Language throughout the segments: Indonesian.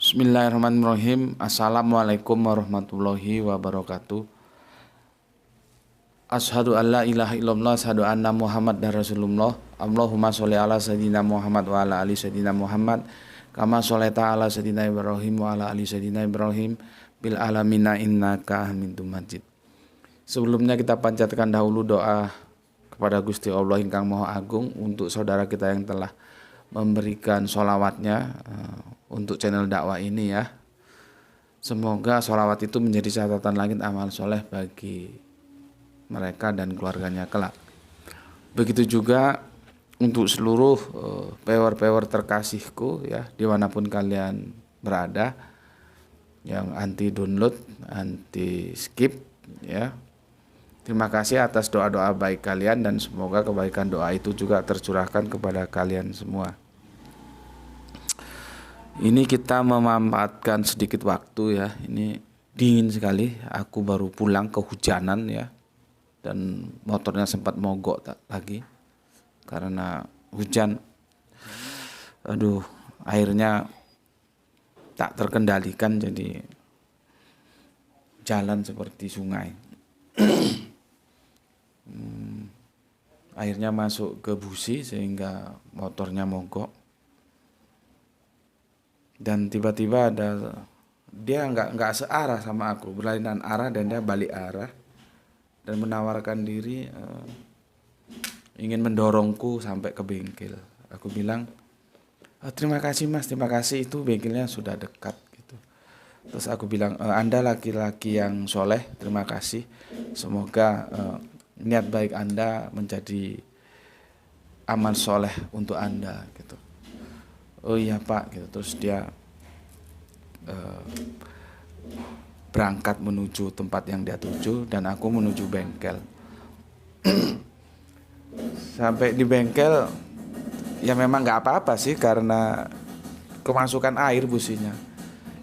Bismillahirrahmanirrahim. Assalamualaikum warahmatullahi wabarakatuh. Asyhadu an la ilaha illallah, asyhadu anna Muhammadar Rasulullah. Allahumma sholli ala sayyidina Muhammad wa ala ali sayyidina Muhammad. Kama sholaita ala sayyidina Ibrahim wa ala ali sayyidina Ibrahim bil alamina innaka Hamidum Majid. Sebelumnya kita panjatkan dahulu doa kepada Gusti Allah ingkang Maha Agung untuk saudara kita yang telah memberikan sholawatnya untuk channel dakwah ini ya. Semoga sholawat itu menjadi catatan langit amal soleh bagi mereka dan keluarganya kelak. Begitu juga untuk seluruh pewer-pewer terkasihku ya, dimanapun kalian berada, yang anti download, anti skip ya. Terima kasih atas doa-doa baik kalian dan semoga kebaikan doa itu juga tercurahkan kepada kalian semua. Ini kita memanfaatkan sedikit waktu ya. Ini dingin sekali. Aku baru pulang kehujanan ya. Dan motornya sempat mogok lagi karena hujan. Aduh, airnya tak terkendalikan jadi jalan seperti sungai. Airnya masuk ke busi sehingga motornya mogok. Dan tiba-tiba dia nggak searah sama aku, berlainan arah dan dia balik arah dan menawarkan diri ingin mendorongku sampai ke bengkel. Aku bilang, terima kasih mas, terima kasih, itu bengkelnya sudah dekat gitu. Terus aku bilang, Anda laki-laki yang soleh, terima kasih. Semoga niat baik Anda menjadi amal soleh untuk Anda gitu. Oh iya pak gitu. Terus dia berangkat menuju tempat yang dia tuju dan aku menuju bengkel. Sampai di bengkel ya memang nggak apa-apa sih karena kemasukan air businya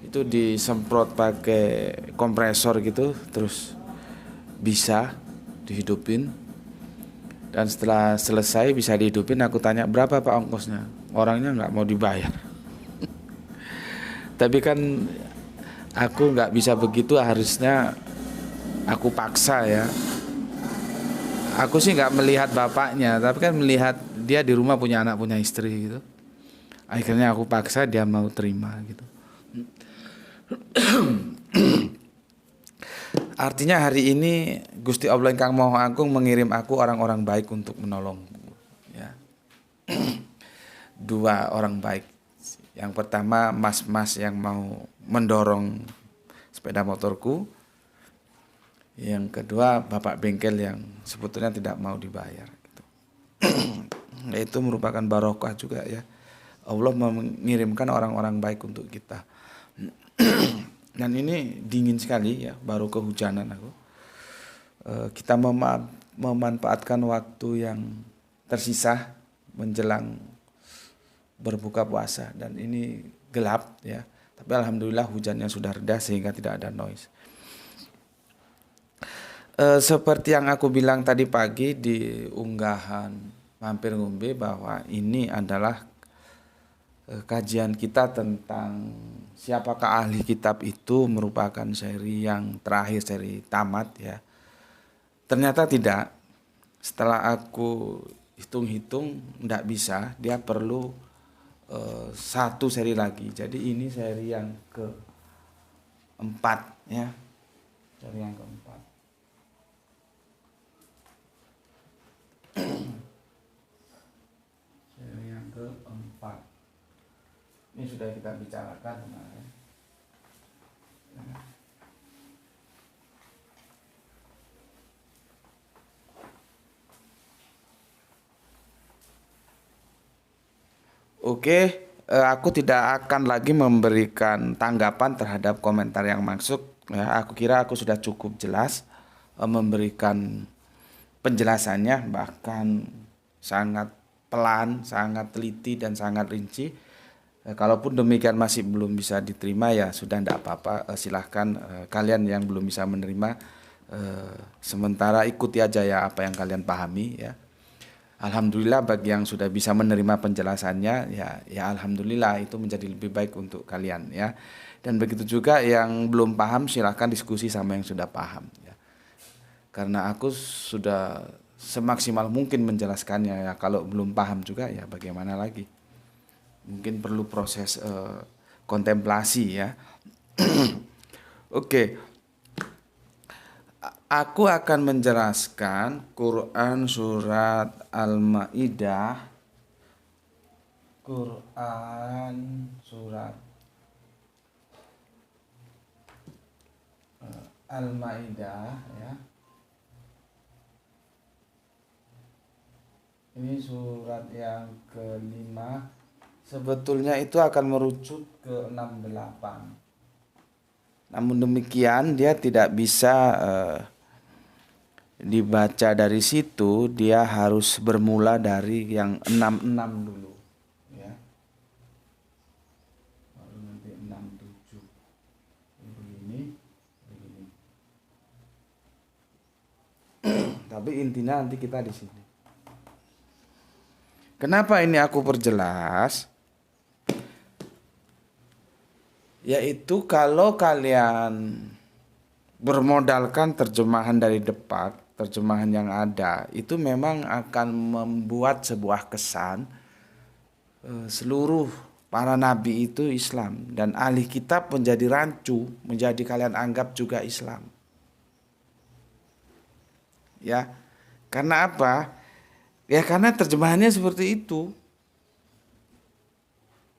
itu disemprot pakai kompresor gitu, terus bisa dihidupin. Dan setelah selesai bisa dihidupin, aku tanya berapa pak ongkosnya, orangnya nggak mau dibayar. Tapi kan aku nggak bisa begitu, harusnya aku paksa ya. Aku sih nggak melihat bapaknya, tapi kan melihat dia di rumah punya anak punya istri gitu. Akhirnya aku paksa dia mau terima gitu. Artinya hari ini Gusti Allah Ingkang Maha Agung mengirim aku orang-orang baik untuk menolongku ya. Dua orang baik. Yang pertama mas-mas yang mau mendorong sepeda motorku. Yang kedua bapak bengkel yang sebetulnya tidak mau dibayar gitu. Itu merupakan barokah juga ya. Allah mengirimkan orang-orang baik untuk kita. Dan ini dingin sekali ya, baru kehujanan aku. Kita memanfaatkan waktu yang tersisa menjelang berbuka puasa dan ini gelap ya. Tapi alhamdulillah hujannya sudah reda sehingga tidak ada noise. Seperti yang aku bilang tadi pagi di unggahan Mampir Ngombe bahwa ini adalah kajian kita tentang siapakah ahli kitab itu, merupakan seri yang terakhir, seri tamat ya. Ternyata tidak. Setelah aku hitung-hitung tidak bisa, dia perlu satu seri lagi. Jadi ini seri yang keempat ya. Seri yang keempat. Seri yang keempat. Ini sudah kita bicarakan kemarin. Oke, aku tidak akan lagi memberikan tanggapan terhadap komentar yang masuk. Ya, aku kira aku sudah cukup jelas memberikan penjelasannya, bahkan sangat pelan, sangat teliti dan sangat rinci. Kalaupun demikian masih belum bisa diterima ya sudah tidak apa-apa, silahkan kalian yang belum bisa menerima sementara ikuti aja ya apa yang kalian pahami ya. Alhamdulillah bagi yang sudah bisa menerima penjelasannya, ya alhamdulillah, itu menjadi lebih baik untuk kalian ya. Dan begitu juga yang belum paham, silahkan diskusi sama yang sudah paham ya. Karena aku sudah semaksimal mungkin menjelaskannya ya. Kalau belum paham juga ya bagaimana lagi. Mungkin perlu proses kontemplasi ya. Oke. Aku akan menjelaskan Quran surat Al-Maidah. Quran surat Al-Maidah ya. Ini surat yang kelima. Sebetulnya itu akan merujuk ke 68. Namun demikian dia tidak bisa dibaca dari situ, dia harus bermula dari yang 66 dulu ya. Baru nanti 67. Begini. Tapi intinya nanti kita di sini. Kenapa ini aku perjelas? Yaitu kalau kalian bermodalkan terjemahan dari Depak, terjemahan yang ada, itu memang akan membuat sebuah kesan seluruh para nabi itu Islam, dan ahli kitab menjadi rancu, menjadi kalian anggap juga Islam. Ya, karena apa? Ya karena terjemahannya seperti itu.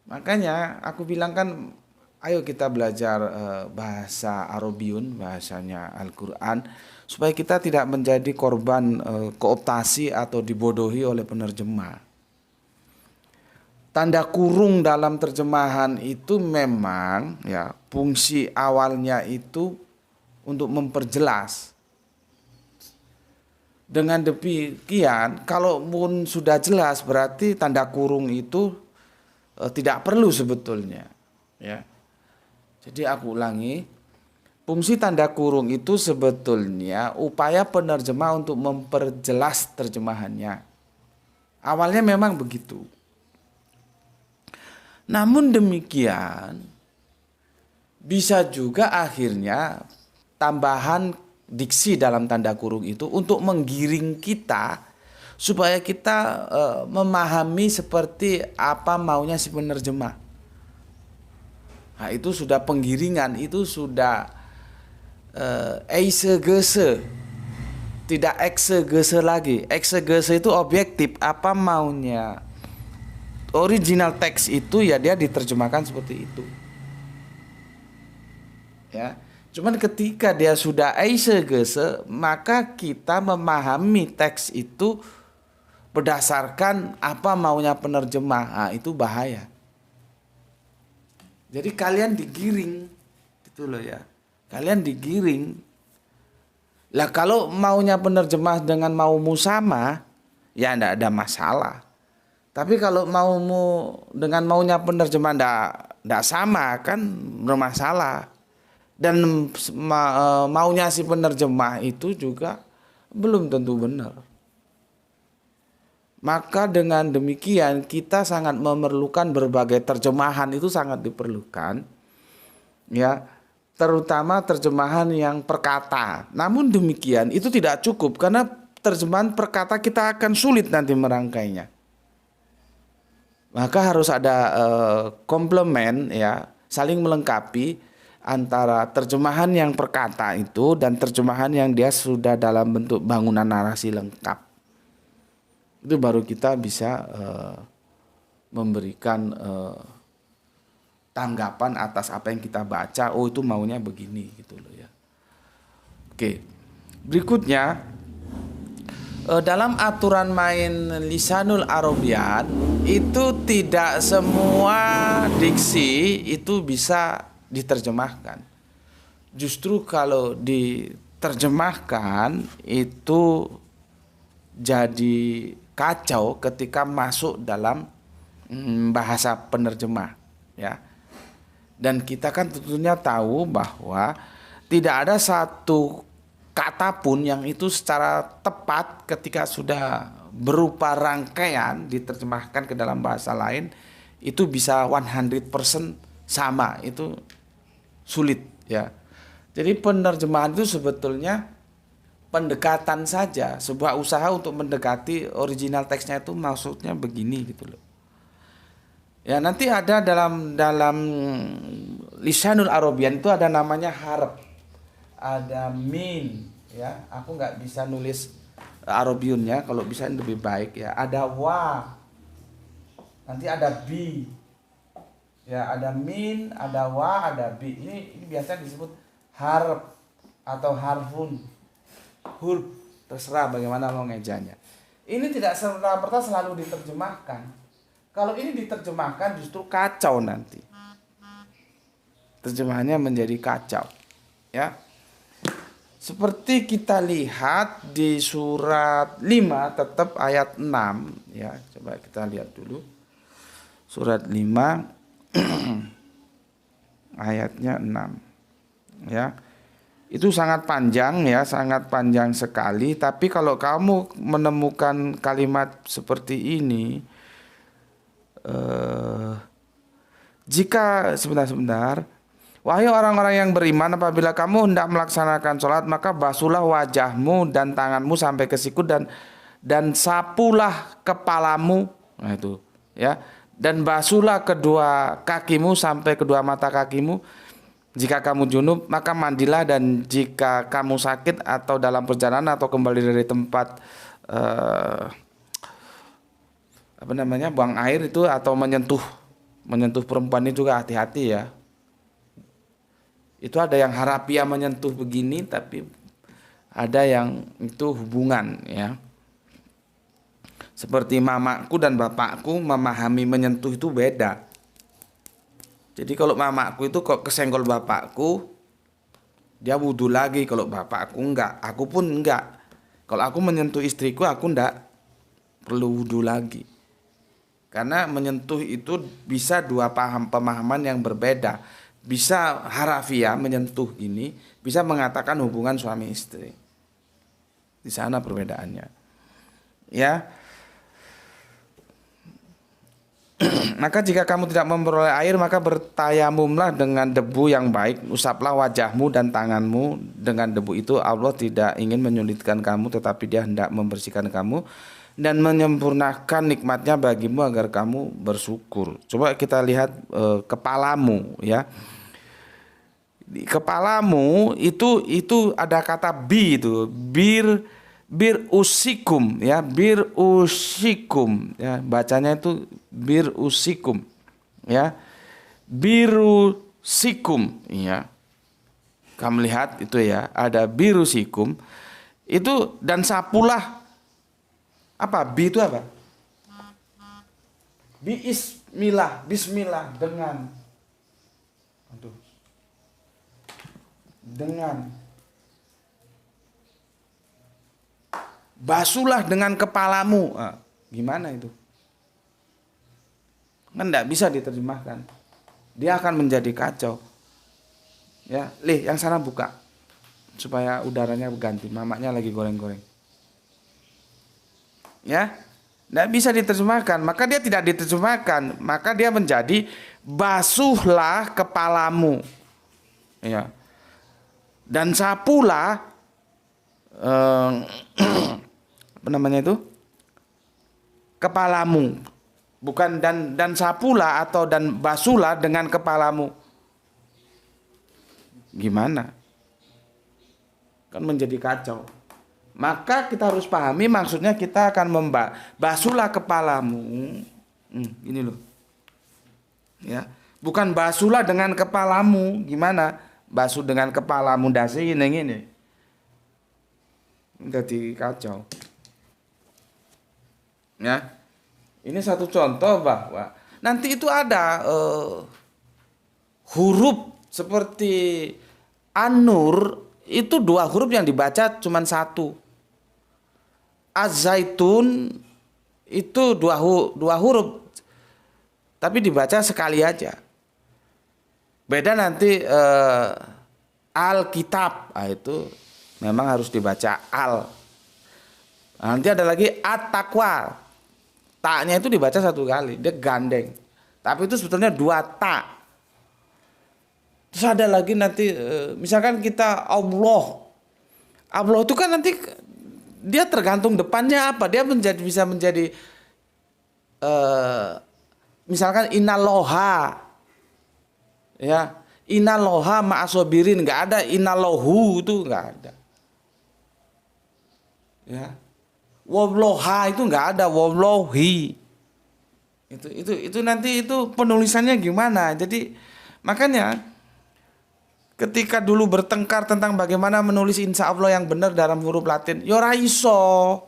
Makanya aku bilang kan, ayo kita belajar bahasa Arabiun, bahasanya Al-Quran, supaya kita tidak menjadi korban kooptasi atau dibodohi oleh penerjemah. Tanda kurung dalam terjemahan itu memang ya fungsi awalnya itu untuk memperjelas. Dengan demikian, kalaupun sudah jelas berarti tanda kurung itu tidak perlu sebetulnya. Ya. Jadi aku ulangi, fungsi tanda kurung itu sebetulnya upaya penerjemah untuk memperjelas terjemahannya. Awalnya memang begitu. Namun demikian, bisa juga akhirnya tambahan diksi dalam tanda kurung itu untuk menggiring kita supaya kita memahami seperti apa maunya si penerjemah. Nah, itu sudah penggiringan, itu sudah eisegese, tidak eksegese lagi. Eksegese itu objektif, apa maunya original teks itu ya dia diterjemahkan seperti itu. Ya. Cuman ketika dia sudah eisegese, maka kita memahami teks itu berdasarkan apa maunya penerjemah. Nah, itu bahaya. Jadi kalian digiring, gitu loh ya. Kalian digiring. Lah kalau maunya penerjemah dengan maumu sama, ya enggak ada masalah. Tapi kalau maumu dengan maunya penerjemah enggak sama, kan bermasalah. Dan maunya si penerjemah itu juga belum tentu benar. Maka dengan demikian kita sangat memerlukan berbagai terjemahan, itu sangat diperlukan. Ya, terutama terjemahan yang perkata. Namun demikian itu tidak cukup, karena terjemahan perkata kita akan sulit nanti merangkainya. Maka harus ada komplement ya, saling melengkapi antara terjemahan yang perkata itu dan terjemahan yang dia sudah dalam bentuk bangunan narasi lengkap. Itu baru kita bisa memberikan tanggapan atas apa yang kita baca. Oh, itu maunya begini gitu loh ya. Oke. Berikutnya dalam aturan main lisanul Arabian itu tidak semua diksi itu bisa diterjemahkan. Justru kalau diterjemahkan itu jadi kacau ketika masuk dalam bahasa penerjemah ya. Dan kita kan tentunya tahu bahwa tidak ada satu kata pun yang itu secara tepat ketika sudah berupa rangkaian diterjemahkan ke dalam bahasa lain itu bisa 100% sama, itu sulit ya. Jadi penerjemahan itu sebetulnya pendekatan saja, sebuah usaha untuk mendekati original teksnya, itu maksudnya begini gitu loh. Ya, nanti ada dalam Lisanul Arabian itu ada namanya harf, ada min ya. Aku nggak bisa nulis Arabiunnya, kalau bisa lebih baik ya. Ada wa, nanti ada bi. Ya, ada min, ada wa, ada bi. Ini biasa disebut harf atau harfun. Huruf, terserah bagaimana lo ngejanya. Ini tidak serta-merta selalu diterjemahkan. Kalau ini diterjemahkan justru kacau nanti. Terjemahannya menjadi kacau. Ya. Seperti kita lihat di surat 5 tetap ayat 6 ya. Coba kita lihat dulu. Surat 5 ayatnya 6. Ya. Itu sangat panjang ya, sangat panjang sekali. Tapi kalau kamu menemukan kalimat seperti ini, jika sebentar, wahai orang-orang yang beriman, apabila kamu hendak melaksanakan sholat, maka basuhlah wajahmu dan tanganmu sampai ke siku, dan sapulah kepalamu, nah itu ya, dan basuhlah kedua kakimu sampai kedua mata kakimu. Jika kamu junub, maka mandilah, dan jika kamu sakit atau dalam perjalanan atau kembali dari tempat buang air itu, atau menyentuh perempuan ini juga hati-hati ya. Itu ada yang harafiah menyentuh begini, tapi ada yang itu hubungan ya. Seperti mamaku dan bapakku memahami menyentuh itu beda. Jadi kalau mamaku itu kok kesenggol bapakku, dia wudhu lagi. Kalau bapakku enggak, aku pun enggak. Kalau aku menyentuh istriku, aku enggak perlu wudhu lagi. Karena menyentuh itu bisa dua pemahaman yang berbeda. Bisa harafiah menyentuh ini, bisa mengatakan hubungan suami istri. Di sana perbedaannya. Ya. Maka jika kamu tidak memperoleh air, maka bertayamumlah dengan debu yang baik, usaplah wajahmu dan tanganmu dengan debu itu. Allah tidak ingin menyulitkan kamu, tetapi Dia hendak membersihkan kamu dan menyempurnakan nikmatnya bagimu agar kamu bersyukur. Coba kita lihat kepalamu ya. Di kepalamu itu ada kata bi, itu bir usikum ya, bir usikum ya, bacanya itu bir usikum ya, birusikum ya. Kamu lihat itu ya, ada birusikum itu, dan sapulah apa? Bi itu apa? Bismillah dengan basuhlah dengan kepalamu. Gimana itu? Kan tidak bisa diterjemahkan. Dia akan menjadi kacau. Ya, yang sana buka supaya udaranya berganti. Mamanya lagi goreng-goreng. Ya, tidak bisa diterjemahkan. Maka dia tidak diterjemahkan. Maka dia menjadi basuhlah kepalamu. Ya, dan sapulah kepalamu, bukan dan sapulah atau dan basuhlah dengan kepalamu. Gimana? Kan menjadi kacau. Maka kita harus pahami maksudnya, kita akan basuhlah kepalamu. Ini loh. Ya, bukan basuhlah dengan kepalamu. Gimana? Basuh dengan kepalamu dasi ini. Jadi kacau. Ya, ini satu contoh bahwa nanti itu ada huruf seperti An-Nur, itu dua huruf yang dibaca cuma satu. Az-Zaitun itu dua huruf, tapi dibaca sekali aja. Beda nanti Al-Kitab, itu memang harus dibaca al. Nah, nanti ada lagi at-taqwa. Taknya itu dibaca satu kali, dia gandeng. Tapi itu sebetulnya dua tak. Terus ada lagi nanti misalkan kita Allah. Allah itu kan nanti dia tergantung depannya apa. Dia bisa menjadi misalkan inaloha, ya inaloha ma'asobirin, nggak ada inalohu, itu nggak ada, ya wabloha itu nggak ada, wablohi itu nanti itu penulisannya gimana. Jadi makanya ketika dulu bertengkar tentang bagaimana menulis insya Allah yang benar dalam huruf Latin, yora iso,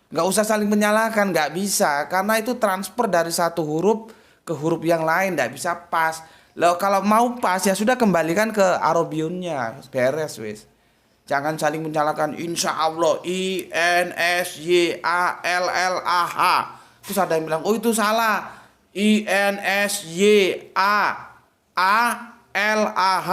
nggak usah saling menyalahkan, nggak bisa, karena itu transfer dari satu huruf ke huruf yang lain, nggak bisa pas. Loh, kalau mau pas ya sudah kembalikan ke Arabiunnya, beres wis. Jangan saling menyalahkan insya Allah I N S Y A L L A H. Terus ada yang bilang oh itu salah, I N S Y A L A H.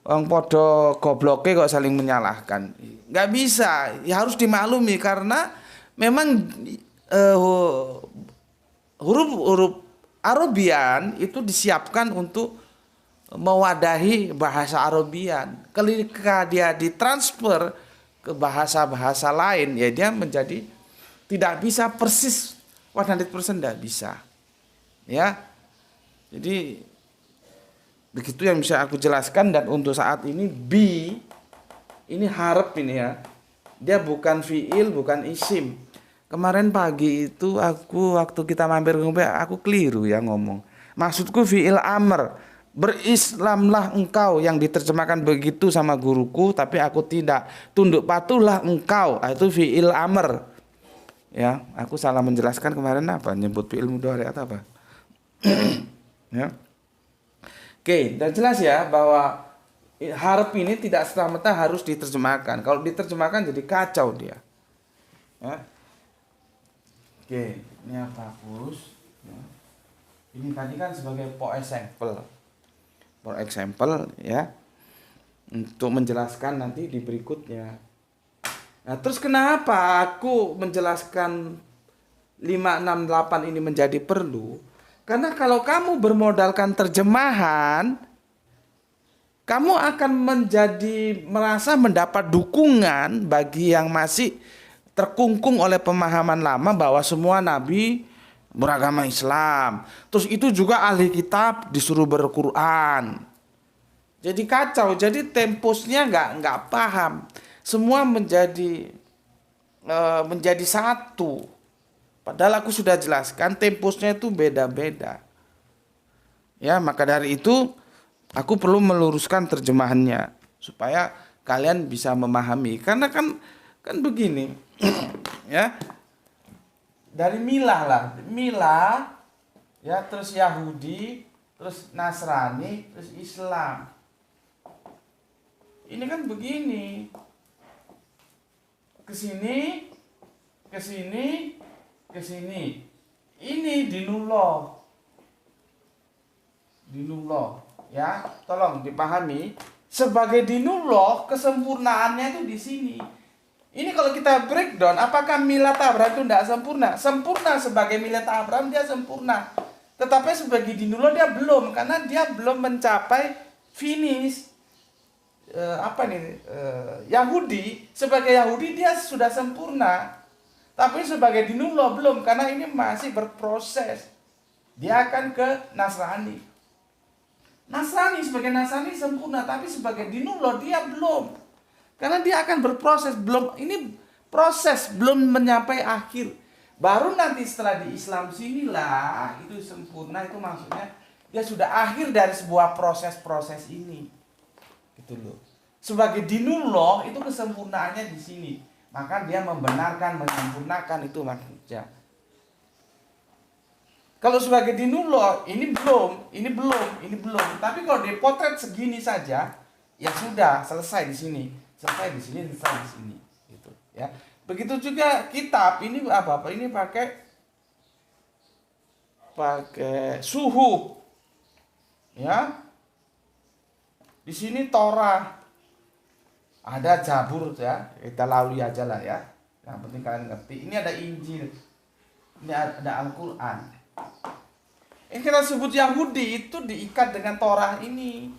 Orang podo gobloke kok saling menyalahkan. Nggak bisa, ya harus dimaklumi karena memang huruf-huruf Arabian itu disiapkan untuk mewadahi bahasa Arabian. Ketika dia ditransfer ke bahasa-bahasa lain, ya dia menjadi tidak bisa persis 100% tidak bisa. Ya. Jadi begitu yang bisa aku jelaskan. Dan untuk saat ini bi ini harf ini ya. Dia bukan fiil, bukan isim. Kemarin pagi itu aku waktu kita mampir ke aku keliru ya ngomong. Maksudku fiil amr. Berislamlah engkau, yang diterjemahkan begitu sama guruku, tapi aku tidak. Tunduk patuhlah engkau, itu fiil amr. Ya, aku salah menjelaskan kemarin apa? Nyebut fiil mudhari atau apa? Ya. Oke, dan jelas ya bahwa harf ini tidak serta-merta harus diterjemahkan. Kalau diterjemahkan jadi kacau dia. Ya. Oke, ini apa hapus? Ya. Ini tadi kan sebagai for example ya, untuk menjelaskan nanti di berikutnya. Nah, terus kenapa aku menjelaskan 5, 6, 8 ini menjadi perlu? Karena kalau kamu bermodalkan terjemahan, kamu akan merasa mendapat dukungan bagi yang masih terkungkung oleh pemahaman lama bahwa semua nabi beragama Islam. Terus itu juga ahli kitab disuruh berquran. Jadi kacau. Jadi temposnya nggak paham. Semua menjadi satu. Padahal aku sudah jelaskan temposnya itu beda-beda. Ya, maka dari itu aku perlu meluruskan terjemahannya supaya kalian bisa memahami. Karena kan begini, ya. Dari milah ya, terus Yahudi, terus Nasrani, terus Islam. Ini kan begini, ke sini, ini dinullah, ya, tolong dipahami. Sebagai dinullah, kesempurnaannya itu di sini. Ini kalau kita breakdown, apakah milat Abraham itu tidak sempurna? Sempurna, sebagai milat Abraham dia sempurna. Tetapi sebagai dinullah dia belum, karena dia belum mencapai finish. Yahudi, sebagai Yahudi dia sudah sempurna. Tapi sebagai dinullah belum, karena ini masih berproses. Dia akan ke Nasrani. Sebagai Nasrani sempurna, tapi sebagai dinullah dia belum. Karena dia akan berproses, ini proses belum mencapai akhir. Baru nanti setelah di Islam sinilah itu sempurna, itu maksudnya dia sudah akhir dari sebuah proses-proses ini. Gitu loh. Sebagai dinullah itu kesempurnaannya di sini. Maka dia membenarkan, menyempurnakan, itu maksudnya. Kalau sebagai dinullah ini belum. Tapi kalau dipotret segini saja, ya sudah selesai di sini. Selesai di sini gitu ya. Begitu juga kitab ini apa ini pakai suhu ya. Di sini Torah, Ada Zabur ya, kita lalui aja lah ya. Yang penting kalian ngerti. Ini ada Injil, ini ada Al-Quran. Yang kita sebut Yahudi itu diikat dengan Torah ini.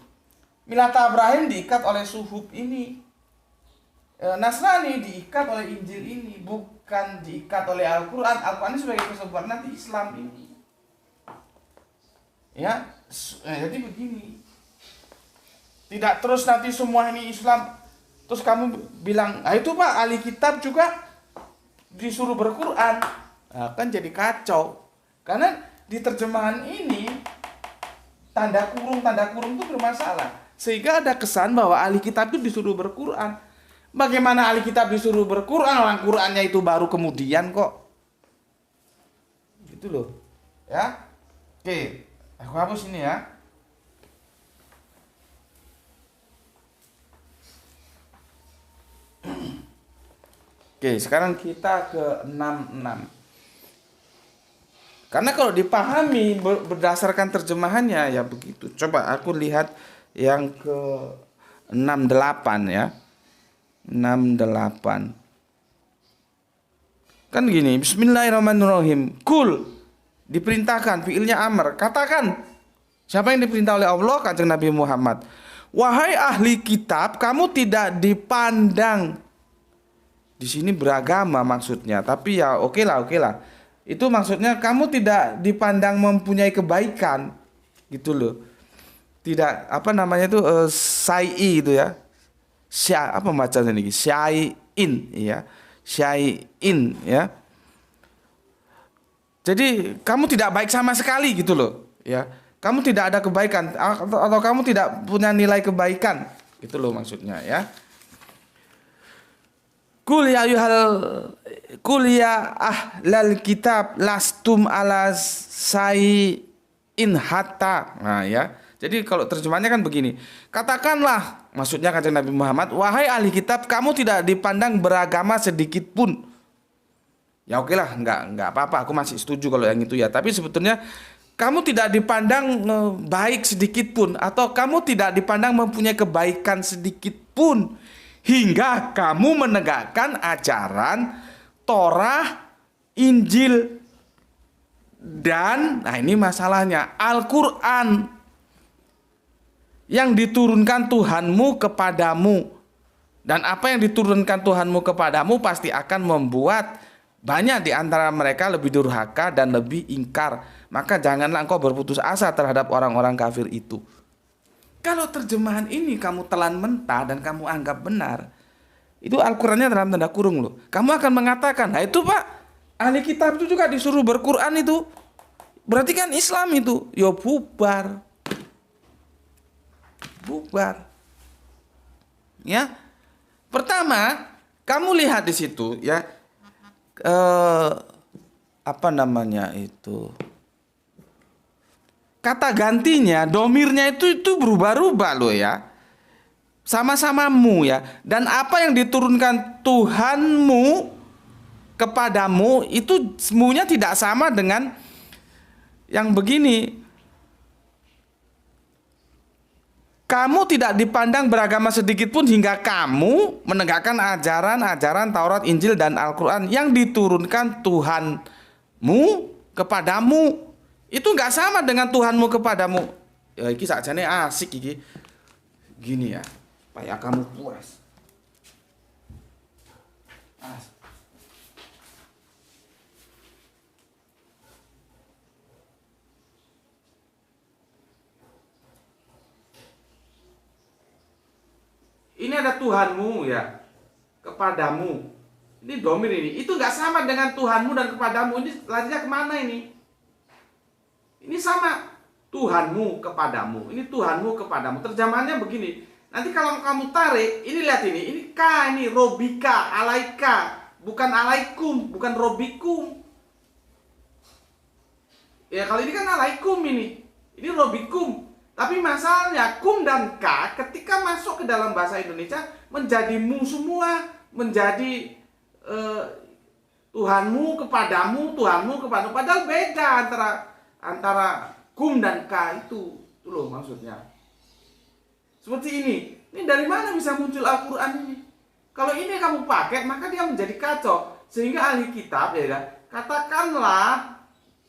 Milat Abraham diikat oleh suhuf ini. Nasrani diikat oleh Injil ini, bukan diikat oleh Al-Quran. Al-Quran ini sebagai kesempurnaan nanti Islam ini. Ya, jadi begini. Tidak terus nanti semua ini Islam, terus kamu bilang, itu Pak, ahli kitab juga disuruh berquran. Nah, kan jadi kacau. Karena di terjemahan ini tanda kurung itu bermasalah. Sehingga ada kesan bahwa ahli kitab itu disuruh berquran. Bagaimana ahli kitab disuruh berquran, orang Qurannya itu baru kemudian kok. Gitu loh. Ya. Oke, aku hapus ini ya. Oke, sekarang kita ke 66. Karena kalau dipahami berdasarkan terjemahannya ya begitu. Coba aku lihat yang ke 68 ya. 68. Kan gini, Bismillahirrahmanirrahim. Kul, diperintahkan, fiilnya amr. Katakan, siapa yang diperintah oleh Allah? Kanjeng Nabi Muhammad. Wahai ahli kitab, kamu tidak dipandang. Di sini beragama maksudnya, tapi ya oke lah. Itu maksudnya kamu tidak dipandang mempunyai kebaikan, gitu loh. Tidak apa namanya itu syai itu ya. Apa bacanya ini? Syai'in ya. Syai'in ya. Jadi kamu tidak baik sama sekali gitu loh, ya. Kamu tidak ada kebaikan atau kamu tidak punya nilai kebaikan, gitu loh maksudnya ya. Qul ya ahlal kitab lastum ala syai'in hatta. Nah ya. Jadi kalau terjemahannya kan begini. Katakanlah, maksudnya kata Nabi Muhammad, wahai ahli kitab, kamu tidak dipandang beragama sedikit pun. Ya oke lah, enggak apa-apa, aku masih setuju kalau yang itu ya. Tapi sebetulnya kamu tidak dipandang baik sedikit pun, atau kamu tidak dipandang mempunyai kebaikan sedikit pun, hingga kamu menegakkan ajaran Torah, Injil, dan nah ini masalahnya Al-Quran yang diturunkan Tuhanmu kepadamu. Dan apa yang diturunkan Tuhanmu kepadamu pasti akan membuat banyak di antara mereka lebih durhaka dan lebih ingkar. Maka janganlah engkau berputus asa terhadap orang-orang kafir itu. Kalau terjemahan ini kamu telan mentah dan kamu anggap benar, itu Al-Qurannya dalam tanda kurung loh. Kamu akan mengatakan, nah itu Pak, ahli kitab itu juga disuruh berquran itu. Berarti kan Islam itu, yo bubar. Ya. Pertama, kamu lihat di situ ya. Apa namanya itu? Kata gantinya, domirnya itu berubah-ubah loh ya. Sama-samamu ya. Dan apa yang diturunkan Tuhanmu kepadamu itu semuanya tidak sama dengan yang begini. Kamu tidak dipandang beragama sedikit pun hingga kamu menegakkan ajaran-ajaran Taurat, Injil, dan Al-Quran yang diturunkan Tuhanmu kepadamu. Itu nggak sama dengan Tuhanmu kepadamu. Ya ini sakjane asik ini. Gini ya, supaya kamu puas. Ini ada Tuhanmu ya, kepadamu. Ini domir ini. Itu nggak sama dengan Tuhanmu dan kepadamu. Ini larinya kemana ini? Ini sama. Tuhanmu kepadamu. Ini Tuhanmu kepadamu. Terjemahannya begini. Nanti kalau kamu tarik, ini lihat ini. Ini K ini, robika, alaika. Bukan alaikum, bukan robikum. Ya kalau ini kan alaikum ini. Ini robikum. Tapi masalahnya kum dan ka ketika masuk ke dalam bahasa Indonesia menjadi mu semua, menjadi Tuhanmu kepadamu, Tuhanmu kepadamu. Padahal beda antara kum dan ka itu loh maksudnya. Seperti ini. Ini dari mana bisa muncul Al-Quran ini? Kalau ini kamu pakai, maka dia menjadi kacau. Sehingga ahli kitab, ya kan? Katakanlah,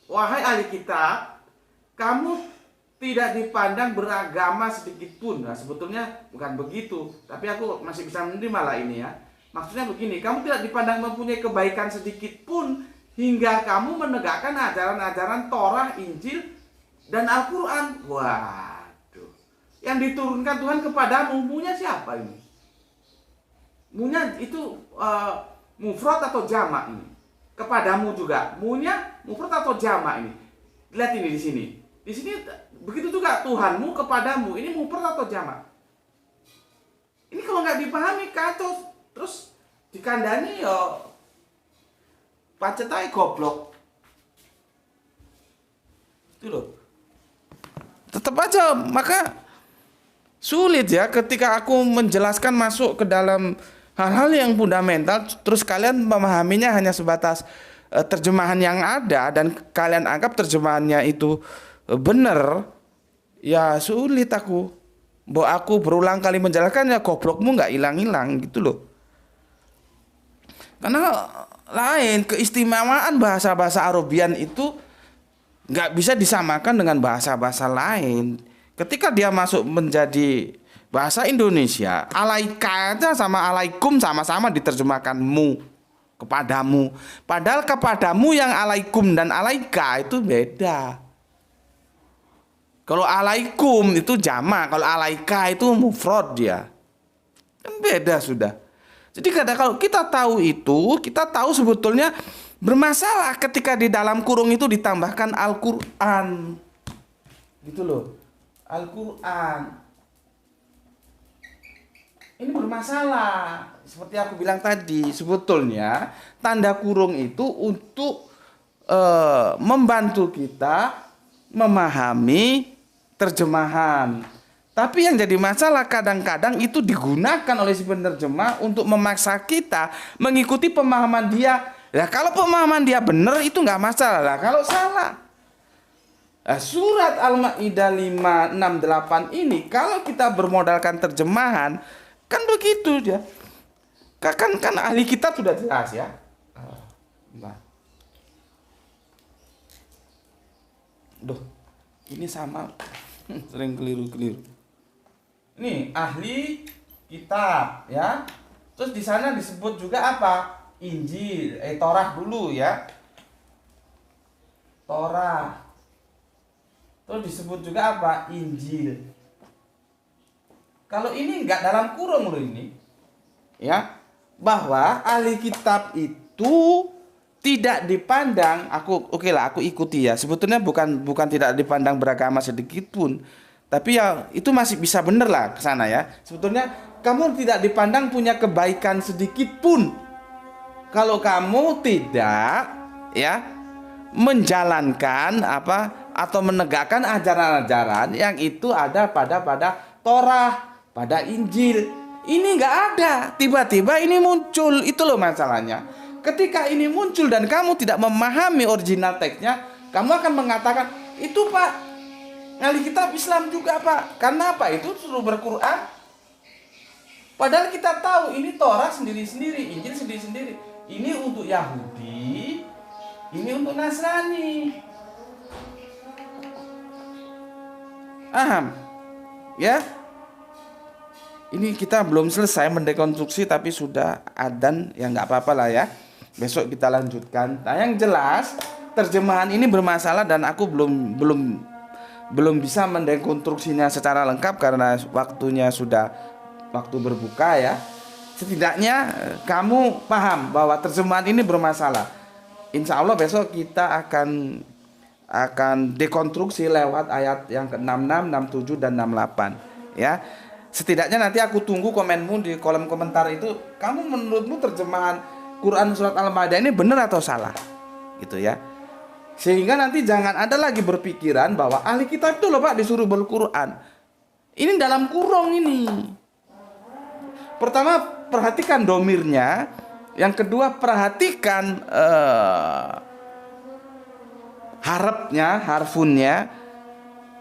wahai ahli kitab, kamu tidak dipandang beragama sedikit pun. Nah, sebetulnya bukan begitu, tapi aku masih bisa menerima lah ini ya. Maksudnya begini, kamu tidak dipandang mempunyai kebaikan sedikit pun hingga kamu menegakkan ajaran-ajaran Torah, Injil, dan Al-Quran. Waduh, yang diturunkan Tuhan kepadamu, munya siapa ini? Munya itu mufrad atau jamak ini? Kepadamu juga, munya mufrad atau jamak ini? Lihat ini di sini. Di sini begitu juga Tuhanmu kepadamu. Ini mufrad atau jamak? Ini kalau nggak dipahami kacau. Terus dikandani yo pacetai goblok. Itu loh. Tetap aja, maka sulit ya ketika aku menjelaskan masuk ke dalam hal-hal yang fundamental, terus kalian memahaminya hanya sebatas terjemahan yang ada dan kalian anggap terjemahannya itu benar, ya sulit aku. Bahwa aku berulang kali menjelaskan, ya goblokmu nggak hilang-hilang gitu loh. Karena lain, keistimewaan bahasa-bahasa Arabian itu nggak bisa disamakan dengan bahasa-bahasa lain. Ketika dia masuk menjadi bahasa Indonesia, alaika aja sama alaikum sama-sama diterjemahkan mu, kepadamu. Padahal kepadamu yang alaikum dan alaika itu beda. Kalau alaikum itu jamak, kalau alaika itu mufrad dia. Kan beda sudah. Jadi kadang kalau kita tahu itu, kita tahu sebetulnya bermasalah ketika di dalam kurung itu ditambahkan Al-Quran. Gitu loh. Al-Quran. Ini bermasalah. Seperti aku bilang tadi, sebetulnya tanda kurung itu untuk membantu kita memahami terjemahan. Tapi yang jadi masalah kadang-kadang itu digunakan oleh si penerjemah untuk memaksa kita mengikuti pemahaman dia. Nah, kalau pemahaman dia benar itu nggak masalah. Lah, kalau salah. Nah, surat Al-Maidah 568 ini kalau kita bermodalkan terjemahan kan begitu dia. Kan ahli kitab sudah jelas ya. Nah. Duh, ini sama sering keliru-keliru. Ini ahli kitab ya. Terus di sana disebut juga apa? Injil, Torah dulu ya. Torah. Terus disebut juga apa? Injil. Kalau ini enggak dalam kurung loh ini. Ya. Bahwa ahli kitab itu tidak dipandang, aku ikuti ya. Sebetulnya bukan tidak dipandang beragama sedikit pun. Tapi ya itu masih bisa bener lah ke sana ya. Sebetulnya kamu tidak dipandang punya kebaikan sedikit pun kalau kamu tidak ya menjalankan atau menegakkan ajaran-ajaran yang itu ada pada Torah, pada Injil. Ini nggak ada. Tiba-tiba ini muncul. Itu loh masalahnya. Ketika ini muncul dan kamu tidak memahami original teksnya, kamu akan mengatakan itu Pak, ahli kitab Islam juga Pak. Karena apa? Itu suruh berquran. Padahal kita tahu ini Torah sendiri-sendiri, Injil sendiri-sendiri. Ini untuk Yahudi, ini untuk Nasrani. Paham? Ya? Ini kita belum selesai mendekonstruksi tapi sudah adzan, ya nggak apa-apa lah ya. Besok kita lanjutkan. Nah, yang jelas terjemahan ini bermasalah dan aku belum bisa mendekonstruksinya secara lengkap karena waktunya sudah waktu berbuka ya. Setidaknya kamu paham bahwa terjemahan ini bermasalah. Insya Allah besok kita akan dekonstruksi lewat ayat yang ke-66, 67 dan 68 ya. Setidaknya nanti aku tunggu komenmu di kolom komentar itu. Kamu menurutmu terjemahan Quran surat Al-Maidah ini benar atau salah? Gitu ya. Sehingga nanti jangan ada lagi berpikiran bahwa ahli kitab itu loh Pak disuruh berquran. Ini dalam kurung ini. Pertama perhatikan domirnya. Yang kedua perhatikan harfunnya.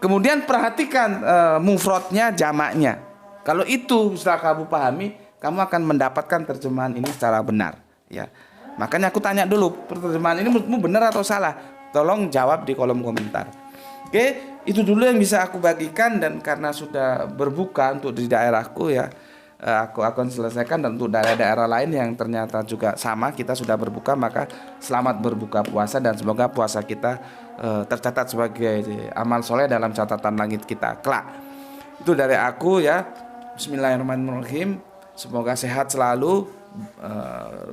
Kemudian perhatikan mufradnya, jamaknya. Kalau itu setelah kamu pahami, kamu akan mendapatkan terjemahan ini secara benar, ya. Makanya aku tanya dulu, terjemahan ini menurutmu benar atau salah? Tolong jawab di kolom komentar. Oke, itu dulu yang bisa aku bagikan, dan karena sudah berbuka untuk di daerahku ya, aku akan selesaikan. Dan untuk daerah-daerah lain yang ternyata juga sama, kita sudah berbuka, maka selamat berbuka puasa dan semoga puasa kita tercatat sebagai amal soleh dalam catatan langit kita kelak. Itu dari aku ya. Bismillahirrahmanirrahim. Semoga sehat selalu,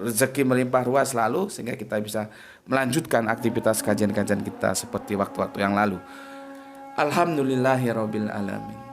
rezeki melimpah ruah selalu, sehingga kita bisa melanjutkan aktivitas kajian-kajian kita seperti waktu-waktu yang lalu. Alhamdulillahirabbil alamin.